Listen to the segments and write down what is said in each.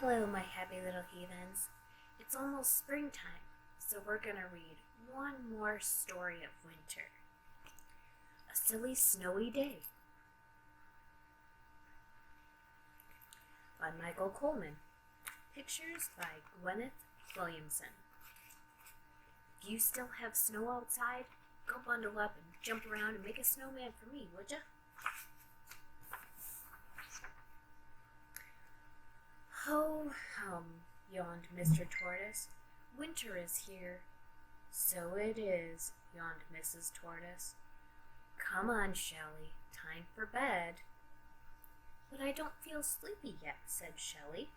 Hello, my happy little heathens. It's almost springtime, so we're gonna read one more story of winter. A Silly Snowy Day by Michael Coleman. Pictures by Gwyneth Williamson. If you still have snow outside, go bundle up and jump around and make a snowman for me, would ya? Ho hum, yawned Mr. Tortoise. Winter is here. So it is, yawned Mrs. Tortoise. Come on, Shelley, time for bed. But I don't feel sleepy yet, said Shelley.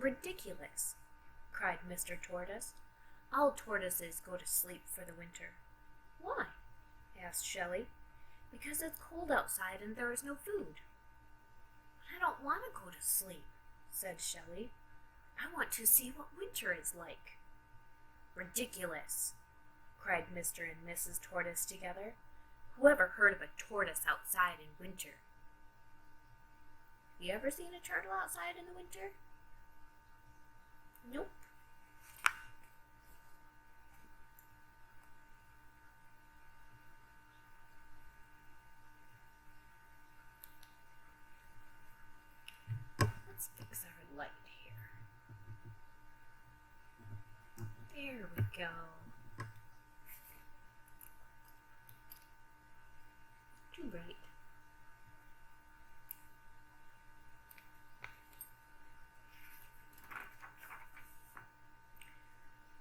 Ridiculous, cried Mr. Tortoise. All tortoises go to sleep for the winter. Why? Asked Shelley. Because it's cold outside and there is no food. But I don't want to go to sleep, said Shelley. I want to see what winter is like. Ridiculous, cried Mr. and Mrs. Tortoise together. Whoever heard of a tortoise outside in winter? You ever seen a turtle outside in the winter? Nope. Let's fix our light here. There we go. Too bright.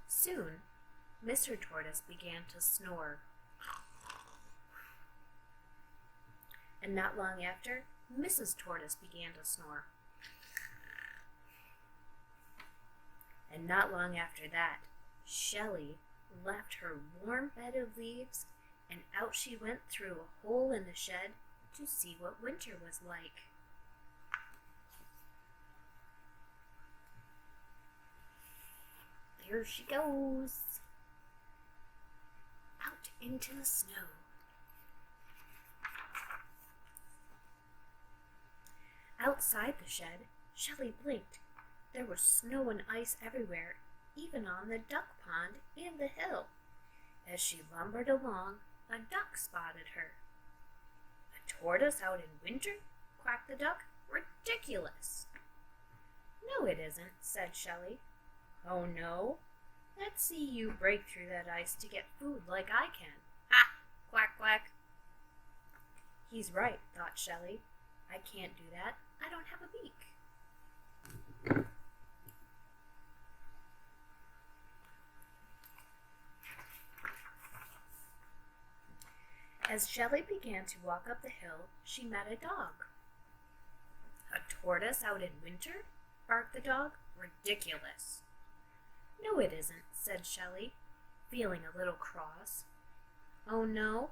Soon, Mr. Tortoise began to snore. And not long after, Mrs. Tortoise began to snore. And not long after that, Shelley left her warm bed of leaves, and out she went through a hole in the shed to see what winter was like. There she goes, out into the snow. Outside the shed, Shelley blinked. There was snow and ice everywhere, even on the duck pond and the hill. As she lumbered along, a duck spotted her. A tortoise out in winter? Quacked the duck. Ridiculous! No, it isn't, said Shelley. Oh, no? Let's see you break through that ice to get food like I can. Ha! Quack, quack. He's right, thought Shelley. I can't do that. I don't have a beak. As Shelley began to walk up the hill, she met a dog. A tortoise out in winter? Barked the dog. Ridiculous. No, it isn't, said Shelley, feeling a little cross. Oh, no?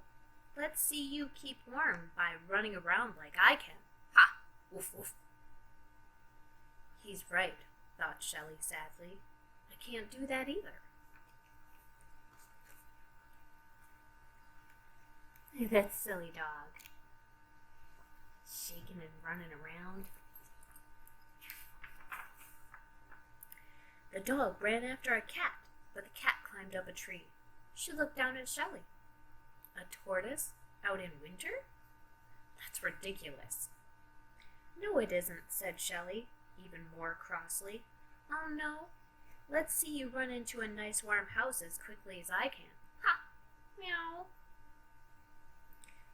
Let's see you keep warm by running around like I can. Ha! Woof, woof. He's right, thought Shelley sadly. I can't do that either. That silly dog. Shaking and running around. The dog ran after a cat, but the cat climbed up a tree. She looked down at Shelley. A tortoise out in winter? That's ridiculous. No, it isn't, said Shelley, even more crossly. Oh, no. Let's see you run into a nice warm house as quickly as I can. Ha! Meow.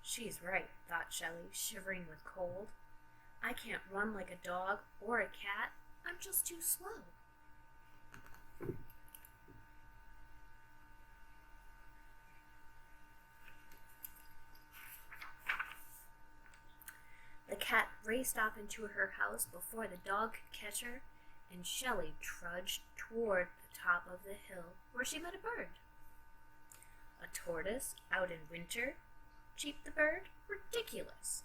She's right, thought Shelley, shivering with cold. I can't run like a dog or a cat. I'm just too slow. The cat raced off into her house before the dog could catch her, and Shelley trudged toward the top of the hill where she met a bird. A tortoise out in winter? Cheeped the bird. Ridiculous.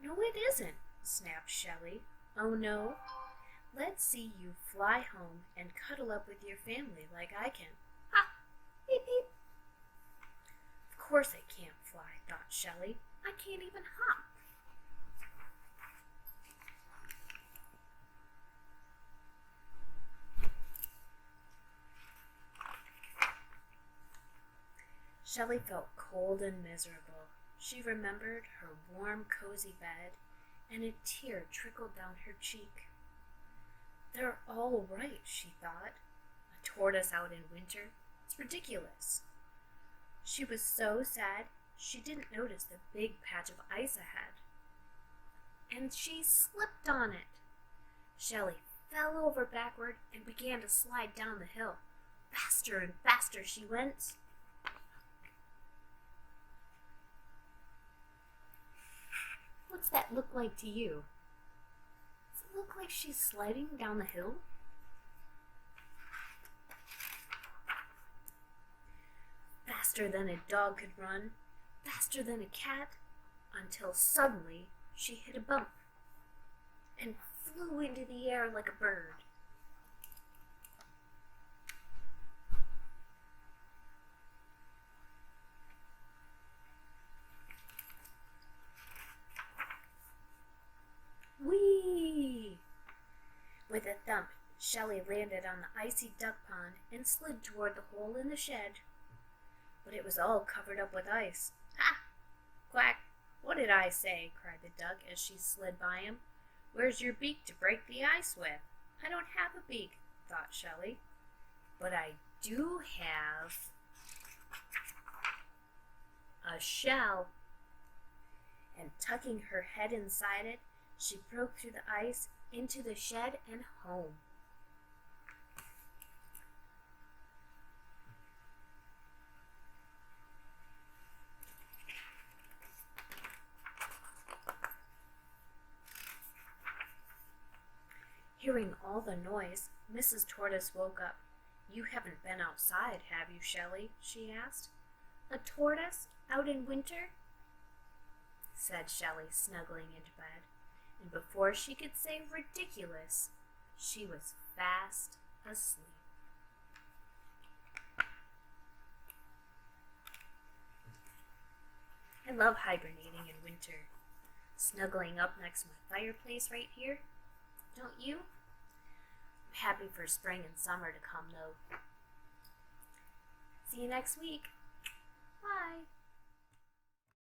No, it isn't, snapped Shelley. Oh, no? Let's see you fly home and cuddle up with your family like I can. Ha! course I can't fly, thought Shelley. I can't even hop. Shelley felt cold and miserable. She remembered her warm, cozy bed, and a tear trickled down her cheek. They're all right, she thought. A tortoise out in winter? It's ridiculous. She was so sad she didn't notice the big patch of ice ahead. And she slipped on it. Shelley fell over backward and began to slide down the hill. Faster and faster she went. What's that look like to you? Does it look like she's sliding down the hill? Faster than a dog could run, faster than a cat, until suddenly she hit a bump and flew into the air like a bird. Whee! With a thump, Shelley landed on the icy duck pond and slid toward the hole in the shed. But it was all covered up with ice. Ha! Quack! What did I say? Cried the duck as she slid by him. Where's your beak to break the ice with? I don't have a beak, thought Shelley. But I do have a shell. And tucking her head inside it, she broke through the ice into the shed and home. Hearing all the noise, Mrs. Tortoise woke up. You haven't been outside, have you, Shelley? She asked. A tortoise out in winter? Said Shelley, snuggling into bed. And before she could say ridiculous, she was fast asleep. I love hibernating in winter. Snuggling up next to my fireplace right here. Don't you? I'm happy for spring and summer to come, though. See you next week. Bye.